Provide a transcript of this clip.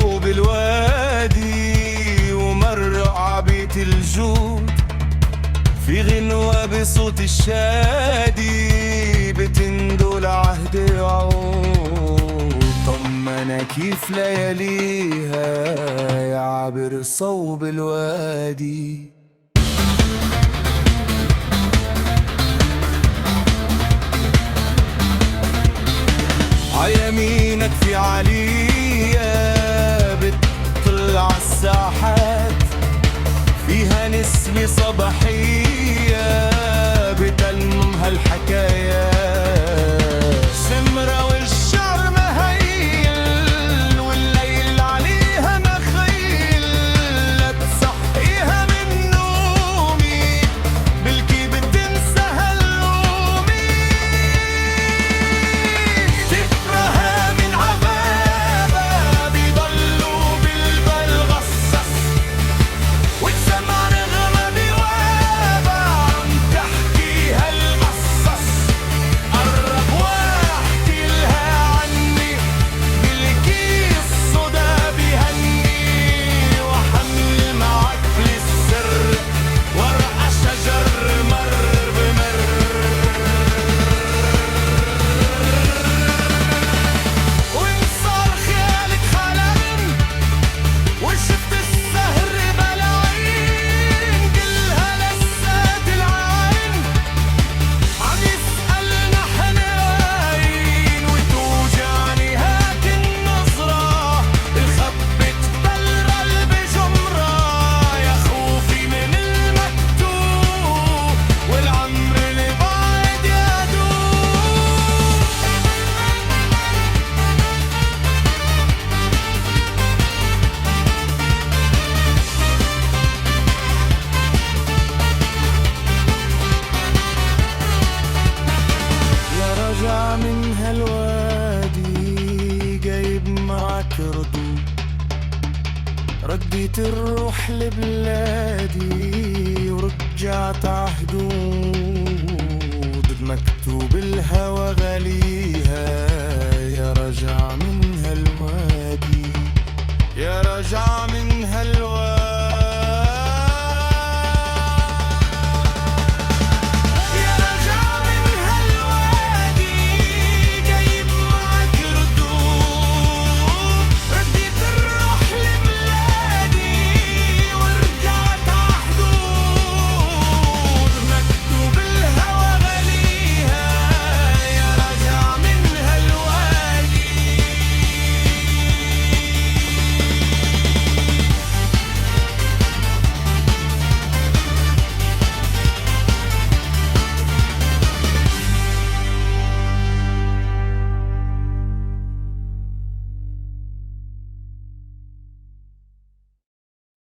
صوب الوادي ومر عبيت الجود في غنوة بصوت الشادي بتندل عهد يعود. طمنا كيف لياليها يعبر صوب الوادي. عيمينك في عليا بتطلع الساحات فيها نسمة صباحية بتلمها الحكايات. سمرة والشعر مهيل والليل عليها نخيل لا تصحيها من نومي بلكي بتنسى هاللومي. تكرهها من عبابة بيضلوا بالبال غصص وتسمع نغمة بوابة عم تحكي هالقصص. قرب واحكي لها عني بالكيس صدى بهني وحمل معك للسر ورق شجر مر بمر. وإن صار خيالك حلم وشفت السهر بلاعين كلها لسات العين عم يسألنا حنين وتوجعني هاك النظرة الخبت بالقلب جمرة. يا خوفي من المكتوب والعمر اللي بعد يدوب. يا رجع من هالوادي جايب معك رطوب رديت الروح لبلادي ورجعت عهدود بمكتوب الهوى غاليها. يا رجع من هالوادي